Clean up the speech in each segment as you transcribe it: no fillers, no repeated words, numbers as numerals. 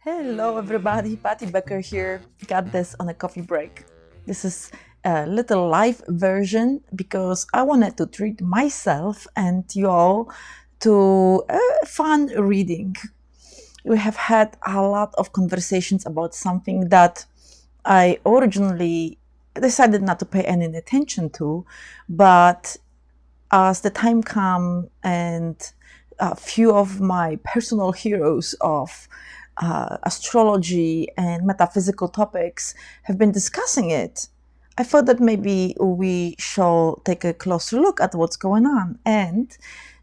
Hello everybody, Pati Becker here. Got this on a coffee break. This is a little live version because I wanted to treat myself and you all to a fun reading. We have had a lot of conversations about something that I originally decided not to pay any attention to, but as the time came and a few of my personal heroes of astrology and metaphysical topics have been discussing it, I thought that maybe we shall take a closer look at what's going on. And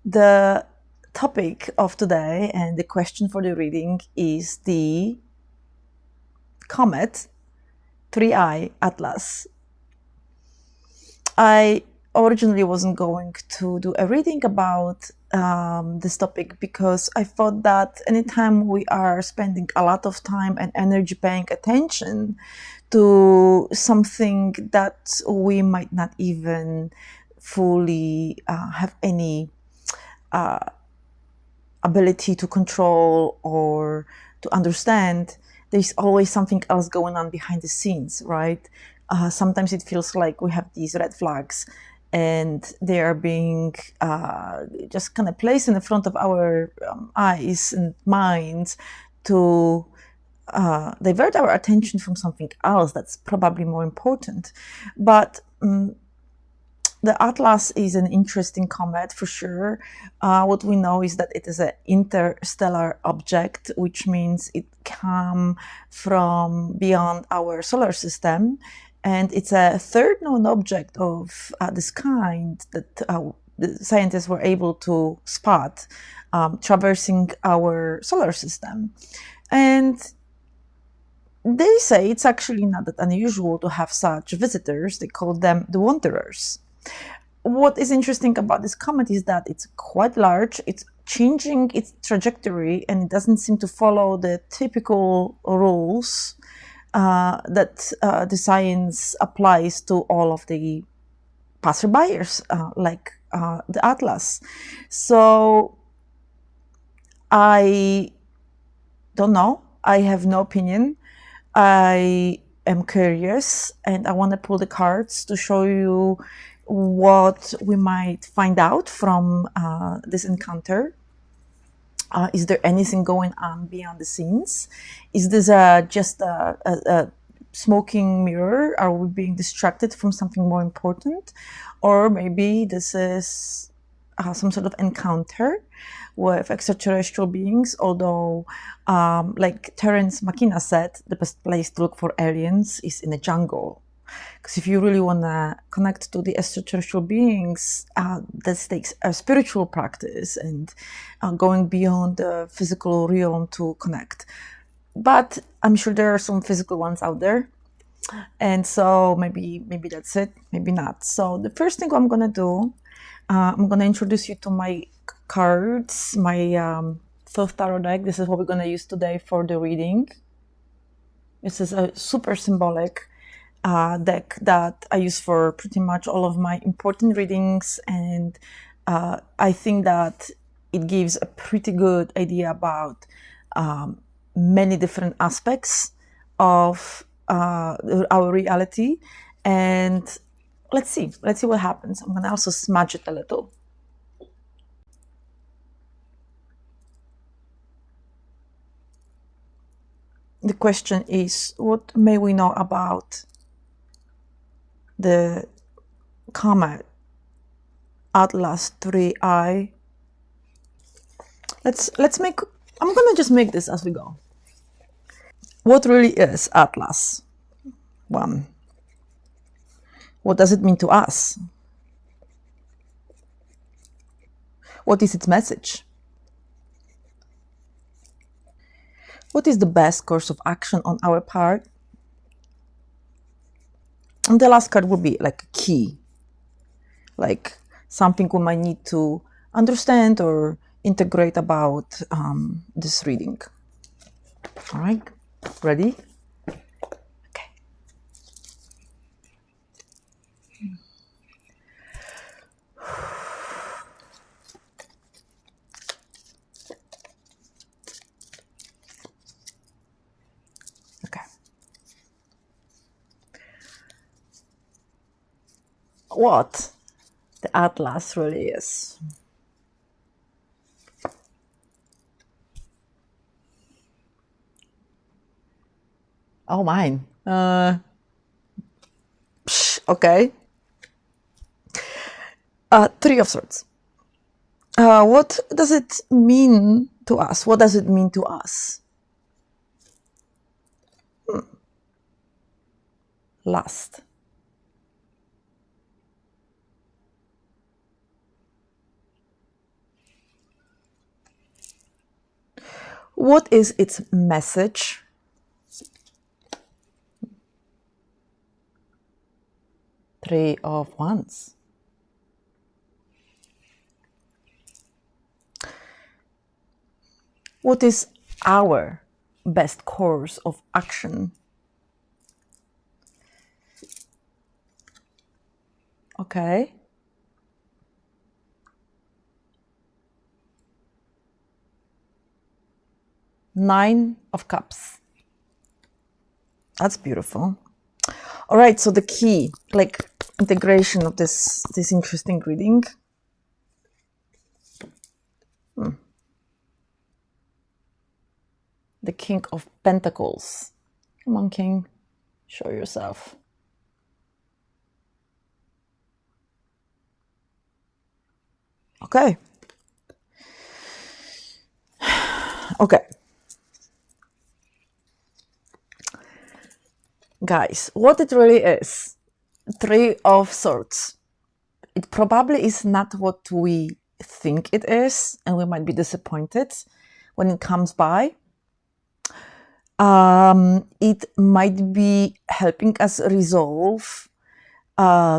the topic of today and the question for the reading is the comet 3I Atlas. I originally wasn't going to do a reading about this topic because I thought that anytime we are spending a lot of time and energy paying attention to something that we might not even fully have any ability to control or to understand, there's always something else going on behind the scenes, right? Sometimes it feels like we have these red flags and they are being just kind of placed in the front of our eyes and minds to divert our attention from something else that's probably more important. But the Atlas is an interesting comet for sure. What we know is that it is an interstellar object, which means it comes from beyond our solar system. And it's a third known object of this kind that the scientists were able to spot traversing our solar system. And they say it's actually not that unusual to have such visitors. They call them the wanderers. What is interesting about this comet is that it's quite large, it's changing its trajectory, and it doesn't seem to follow the typical rules that the science applies to all of the passerbyers, like the Atlas. So I don't know. I have no opinion. I am curious, and I want to pull the cards to show you what we might find out from this encounter. Is there anything going on beyond the scenes? Is this just a smoking mirror? Are we being distracted from something more important? Or maybe this is some sort of encounter with extraterrestrial beings, although like Terence McKenna said, the best place to look for aliens is in a jungle. Because if you really want to connect to the extraterrestrial beings, this takes a spiritual practice and going beyond the physical realm to connect. But I'm sure there are some physical ones out there. And so maybe that's it, maybe not. So the first thing I'm going to do, I'm going to introduce you to my cards, my Thoth Tarot deck. This is what we're going to use today for the reading. This is a super symbolic deck that I use for pretty much all of my important readings, and I think that it gives a pretty good idea about many different aspects of our reality. And let's see what happens. I'm gonna also smudge it a little. The question is, what may we know about the comet Atlas 3I? Let's make, I'm gonna just make this as we go. What really is Atlas? 1. What does it mean to us? What is its message? What is the best course of action on our part? And the last card will be like a key, like something we might need to understand or integrate about this reading. All right, ready? Okay. what the Atlas really is. Oh, mine. Okay. Three of Swords. What does it mean to us? What does it mean to us? Last. What is its message? Three of Wands. What is our best course of action? Okay. Nine of Cups. That's beautiful. All right, so the key, like integration of this interesting reading. The King of Pentacles. Come on, King, show yourself. Okay. Okay. Guys, what it really is, Three of Swords. It probably is not what we think it is, and we might be disappointed when it comes by. It might be helping us resolve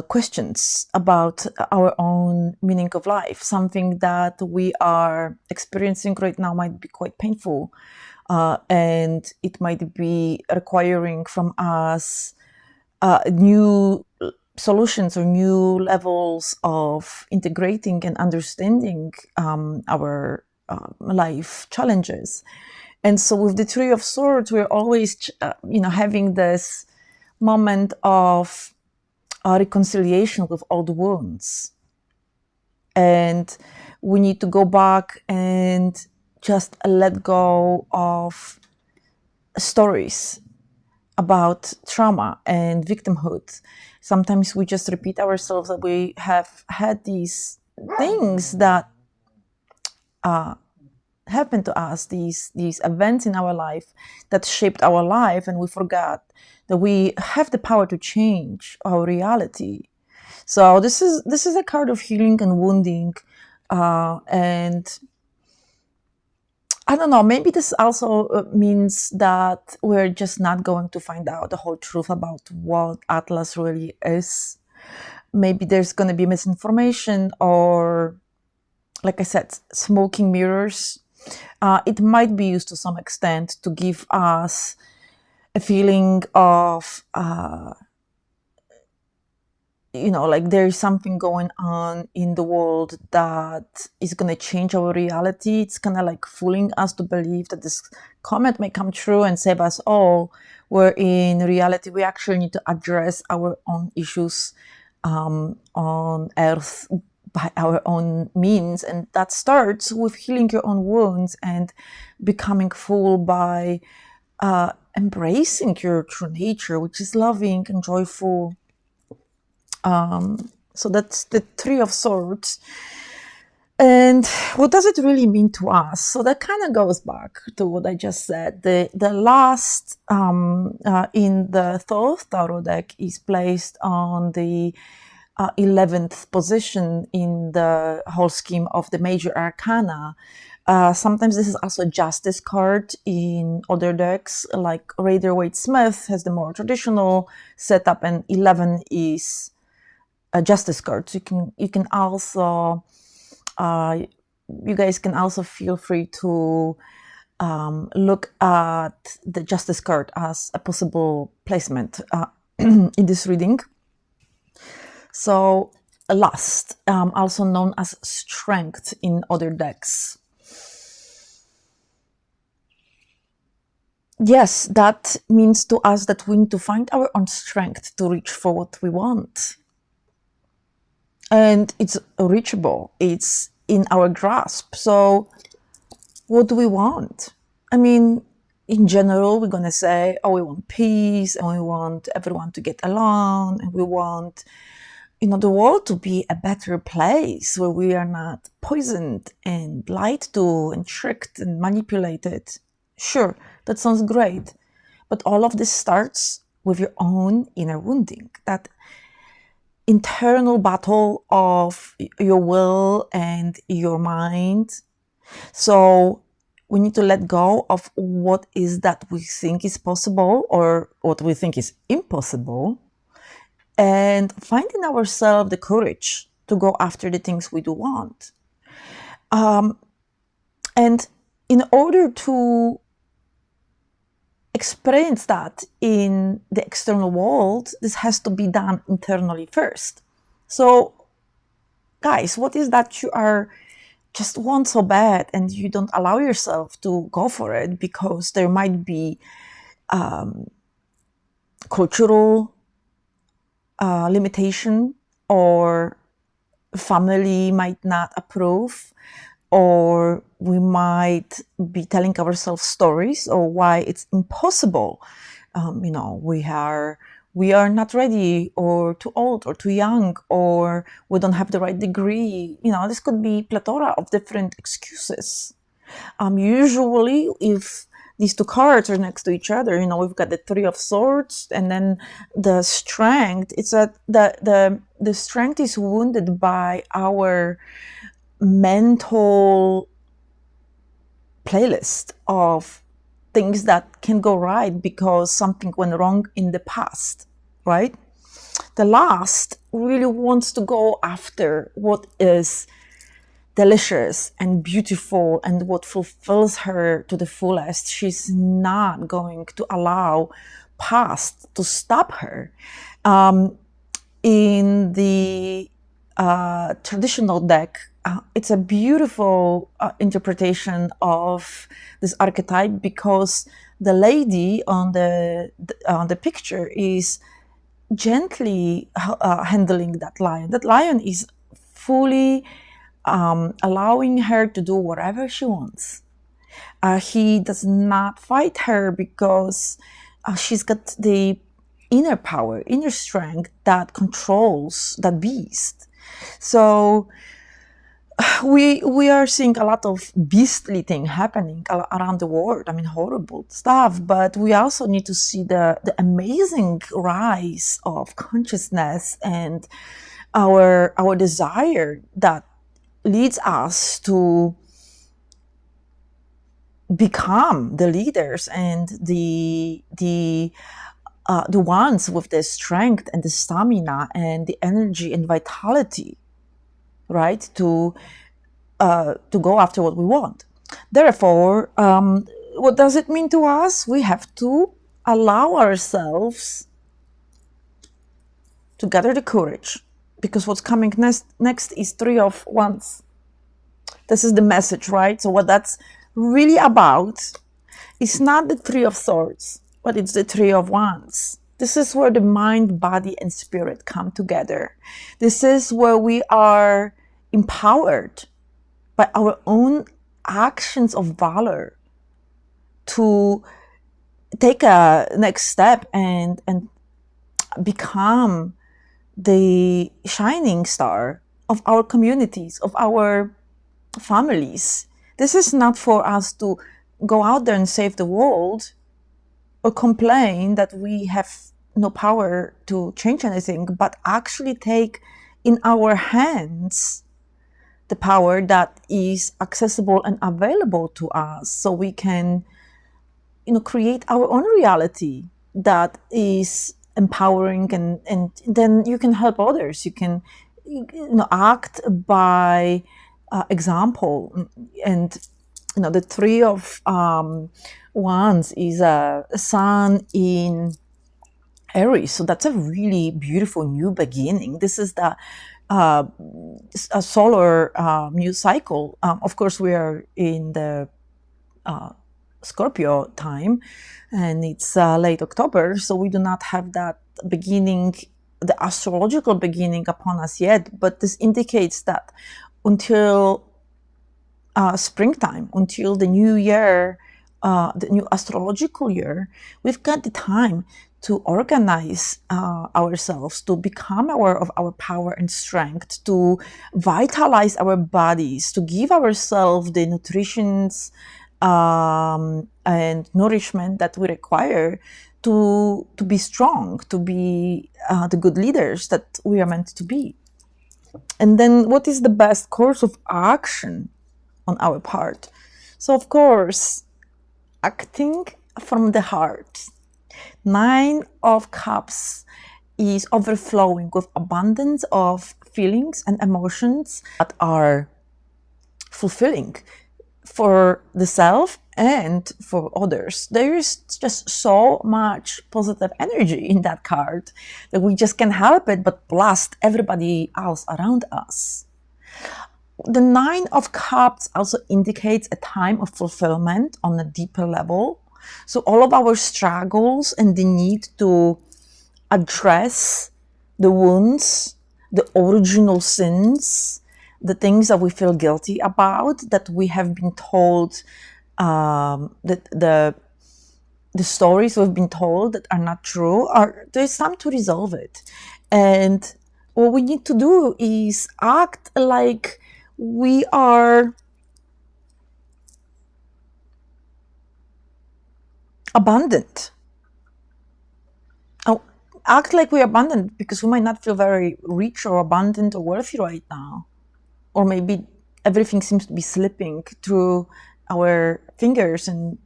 questions about our own meaning of life. Something that we are experiencing right now might be quite painful, and it might be requiring from us new solutions or new levels of integrating and understanding our life challenges. And so with the Three of Swords, we're always, having this moment of reconciliation with old wounds. And we need to go back and just let go of stories about trauma and victimhood. Sometimes we just repeat ourselves that we have had these things that happened to us, these events in our life that shaped our life, and we forgot that we have the power to change our reality. So this is a card of healing and wounding, and I don't know, maybe this also means that we're just not going to find out the whole truth about what Atlas really is. Maybe there's going to be misinformation or, like I said, smoking mirrors. It might be used to some extent to give us a feeling of, like there is something going on in the world that is going to change our reality. It's kind of like fooling us to believe that this comment may come true and save us all, where in reality we actually need to address our own issues on Earth by our own means. And that starts with healing your own wounds and becoming full by embracing your true nature, which is loving and joyful. So that's the Three of Swords. And what does it really mean to us? So that kind of goes back to what I just said. The last in the Thoth Tarot deck is placed on the 11th position in the whole scheme of the major arcana. Sometimes this is also a justice card in other decks, like Rider-Waite-Smith has the more traditional setup, and 11 is a justice card. So you can also you guys can also feel free to look at the justice card as a possible placement in this reading. So lust, also known as strength in other decks. Yes, that means to us that we need to find our own strength to reach for what we want. and it's reachable. It's in our grasp. So what do we want? I mean, in general, we're going to say, oh, we want peace, and we want everyone to get along, and we want, the world to be a better place where we are not poisoned and lied to and tricked and manipulated. Sure, that sounds great. But all of this starts with your own inner wounding, that internal battle of your will and your mind. So we need to let go of what is that we think is possible or what we think is impossible, and find in ourselves the courage to go after the things we do want. And in order to experience that in the external world, this has to be done internally first. So, guys, what is that you are just want so bad and you don't allow yourself to go for it because there might be cultural limitation, or family might not approve, or we might be telling ourselves stories or why it's impossible. We are not ready, or too old, or too young, or we don't have the right degree. This could be plethora of different excuses. Usually, if these two cards are next to each other, we've got the Three of Swords, and then the Strength. It's that the Strength is wounded by our mental playlist of things that can go right because something went wrong in the past, right? The last really wants to go after what is delicious and beautiful and what fulfills her to the fullest. She's not going to allow past to stop her. In the traditional deck, it's a beautiful interpretation of this archetype, because the lady on the picture is gently handling that lion. That lion is fully allowing her to do whatever she wants. He does not fight her because she's got the inner power, inner strength that controls that beast. So we are seeing a lot of beastly thing happening around the world. I mean, horrible stuff. But we also need to see the amazing rise of consciousness and our desire that leads us to become the leaders and the ones with the strength and the stamina and the energy and vitality, right, to go after what we want. Therefore, what does it mean to us? We have to allow ourselves to gather the courage, because what's coming next is Three of Wands. This is the message, right? So what that's really about is not the Three of Swords, but it's the Three of Wands. This is where the mind, body, and spirit come together. This is where we are empowered by our own actions of valor to take a next step and become the shining star of our communities, of our families. This is not for us to go out there and save the world or complain that we have no power to change anything, but actually take in our hands the power that is accessible and available to us, so we can create our own reality that is empowering, and then you can help others. You can act by example. And the Three of Wands is a sun in Aries, so that's a really beautiful new beginning. This is the a solar new cycle. Of course, we are in the Scorpio time, and it's late October, so we do not have that beginning the astrological beginning upon us yet, but this indicates that until springtime, until the new year, the new astrological year, we've got the time to organize ourselves, to become aware of our power and strength, to vitalize our bodies, to give ourselves the nutritions and nourishment that we require to be strong, to be the good leaders that we are meant to be. And then what is the best course of action on our part? So of course, acting from the heart. 9 of Cups is overflowing with abundance of feelings and emotions that are fulfilling for the self and for others. There is just so much positive energy in that card that we just can't help it but blast everybody else around us. The 9 of Cups also indicates a time of fulfillment on a deeper level. So all of our struggles and the need to address the wounds, the original sins, the things that we feel guilty about, that we have been told, that the stories we've been told that are not true, there's time to resolve it. And what we need to do is act like we are abundant. Oh, act like we're abundant, because we might not feel very rich or abundant or wealthy right now. Or maybe everything seems to be slipping through our fingers and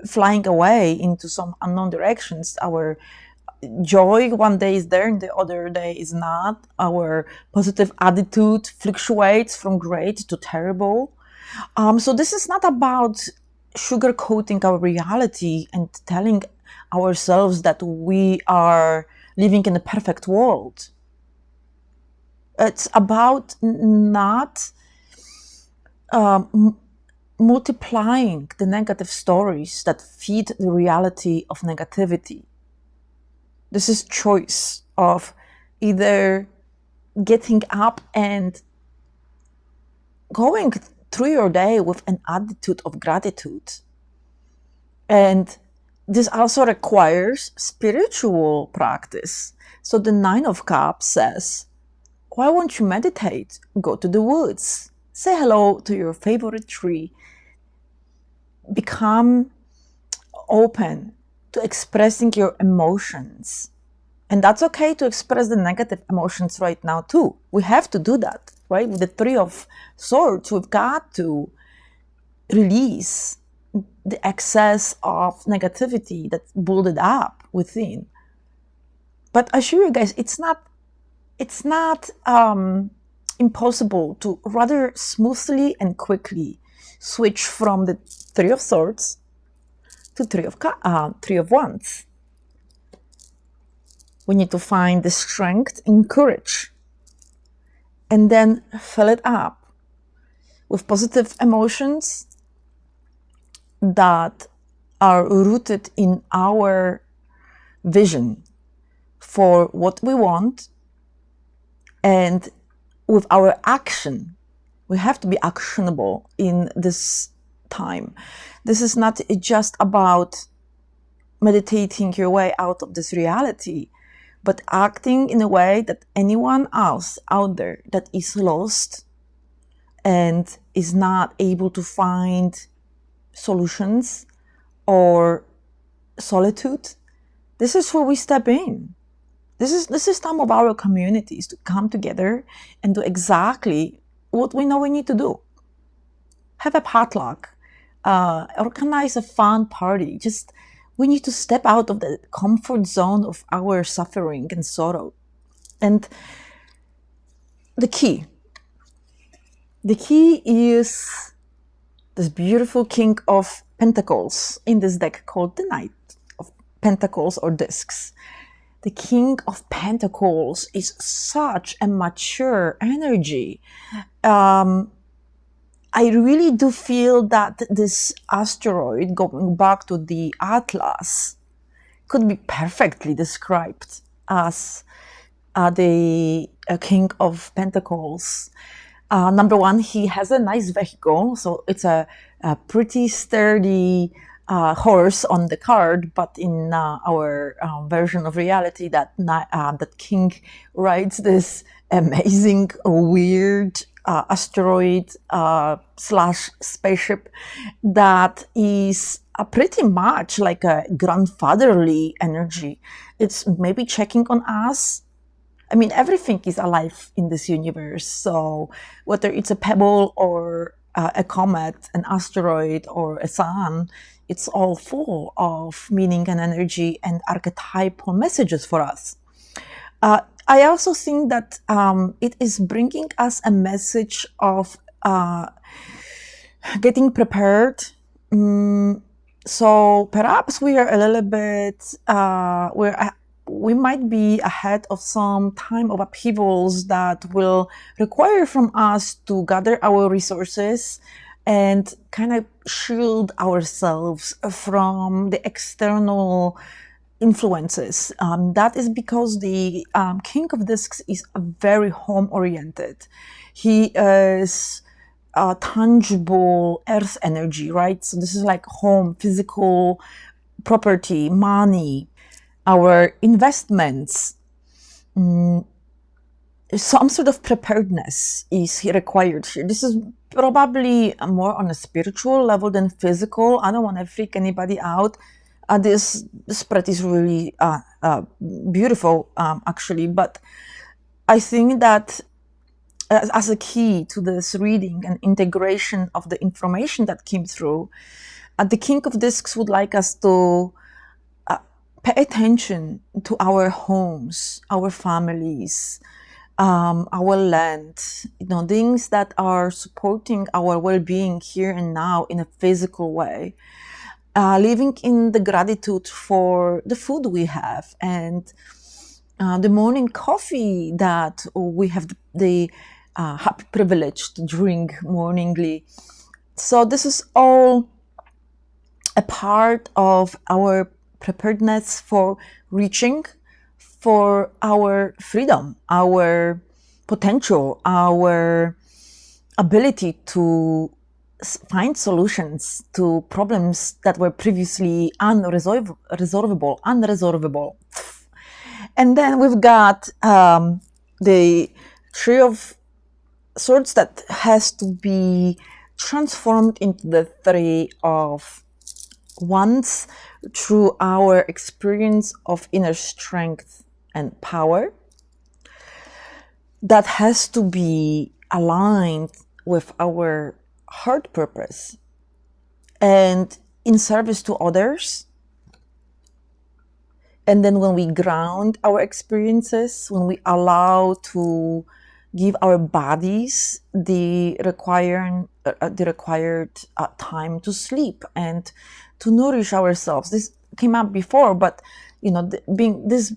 flying away into some unknown directions. Our joy one day is there and the other day is not. Our positive attitude fluctuates from great to terrible. So this is not about sugarcoating our reality and telling ourselves that we are living in a perfect world. It's about not multiplying the negative stories that feed the reality of negativity. This is choice of either getting up and going through your day with an attitude of gratitude. And this also requires spiritual practice. So the 9 of Cups says, why won't you meditate? Go to the woods. Say hello to your favorite tree. Become open to expressing your emotions. And that's okay to express the negative emotions right now too. We have to do that, right? With the 3 of Swords, we've got to release the excess of negativity that's built up within. But I assure you guys, it's not impossible to rather smoothly and quickly switch from the 3 of Swords to 3 of Wands. We need to find the strength and courage, and then fill it up with positive emotions that are rooted in our vision for what we want. And with our action, we have to be actionable in this time. This is not just about meditating your way out of this reality, but acting in a way that anyone else out there that is lost and is not able to find solutions or solitude, this is where we step in. This is time of our communities to come together and do exactly what we know we need to do. Have a potluck, organize a fun party. Just we need to step out of the comfort zone of our suffering and sorrow. And the key is this beautiful King of Pentacles in this deck called the Knight of Pentacles or Discs. The King of Pentacles is such a mature energy. I really do feel that this asteroid, going back to the Atlas, could be perfectly described as the King of Pentacles. Number one, he has a nice vehicle, so it's a pretty sturdy horse on the card. But in our version of reality, that king rides this amazing, weird asteroid slash spaceship that is pretty much like a grandfatherly energy. It's maybe checking on us. I mean, everything is alive in this universe. So whether it's a pebble or a comet, an asteroid, or a sun, it's all full of meaning and energy and archetypal messages for us. I also think that it is bringing us a message of getting prepared. So perhaps we are a little bit, we might be ahead of some time of upheavals that will require from us to gather our resources and kind of shield ourselves from the external influences. That is because the King of Discs is very home-oriented. He is tangible earth energy, right? So this is like home, physical property, money, our investments. Some sort of preparedness is required here. This is probably more on a spiritual level than physical. I don't want to freak anybody out. This spread is really beautiful, actually, but I think that as a key to this reading and integration of the information that came through, the King of Discs would like us to pay attention to our homes, our families, our land, things that are supporting our well-being here and now in a physical way. Living in the gratitude for the food we have and the morning coffee that we have the happy privilege to drink morningly. So this is all a part of our preparedness for reaching for our freedom, our potential, our ability to find solutions to problems that were previously unresolvable. And then we've got the Three of Swords that has to be transformed into the Three of Wands through our experience of inner strength and power. That has to be aligned with our heart purpose and in service to others. And then when we ground our experiences, when we allow to give our bodies the required time to sleep and to nourish ourselves. This came up before, but being this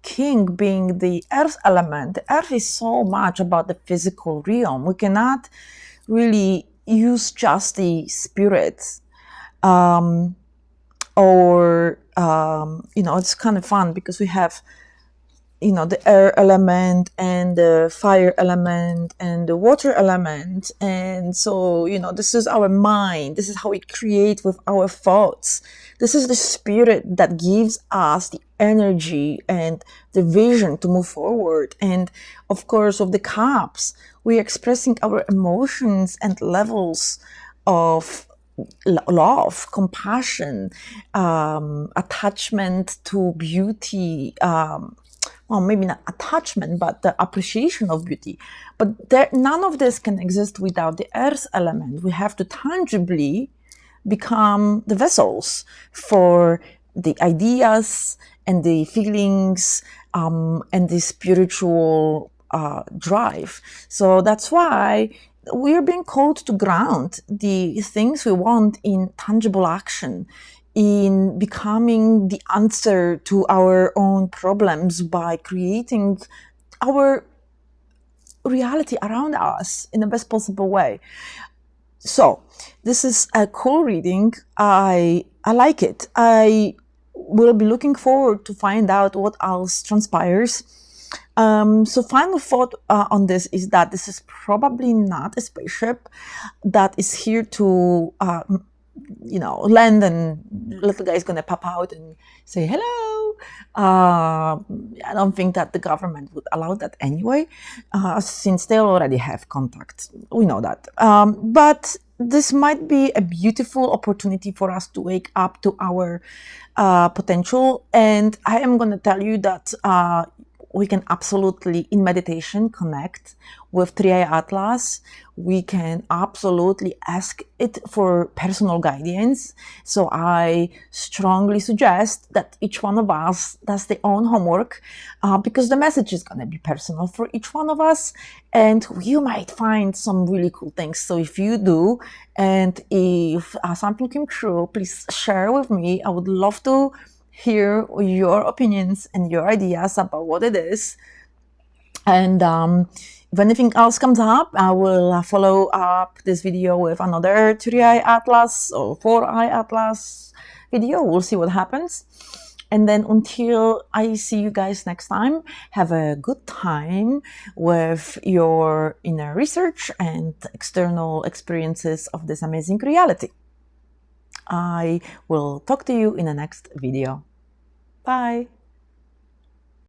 king being the earth element, the earth is so much about the physical realm. We cannot really use just the spirit, it's kind of fun because we have the air element and the fire element and the water element. And so, this is our mind. This is how we create with our thoughts. This is the spirit that gives us the energy and the vision to move forward. And of course, of the cups, we're expressing our emotions and levels of love, compassion, attachment to beauty, well, maybe not attachment, but the appreciation of beauty. But none of this can exist without the earth element. We have to tangibly become the vessels for the ideas and the feelings and the spiritual drive. So that's why we are being called to ground the things we want in tangible action, in becoming the answer to our own problems by creating our reality around us in the best possible way. So this is a cool reading. I like it. I we'll be looking forward to find out what else transpires. So final thought on this is that this is probably not a spaceship that is here to land, and little guy is gonna pop out and say hello. I don't think that the government would allow that anyway, since they already have contact. We know that. But this might be a beautiful opportunity for us to wake up to our potential. And I am going to tell you that we can absolutely, in meditation, connect with 3i Atlas. We can absolutely ask it for personal guidance. So I strongly suggest that each one of us does their own homework, because the message is going to be personal for each one of us, and you might find some really cool things. So if you do, and if something came true, please share with me. I would love to hear your opinions and your ideas about what it is. And if anything else comes up, I will follow up this video with another 3i Atlas or 4i Atlas video. We'll see what happens. And then until I see you guys next time, have a good time with your inner research and external experiences of this amazing reality. I will talk to you in the next video. Bye.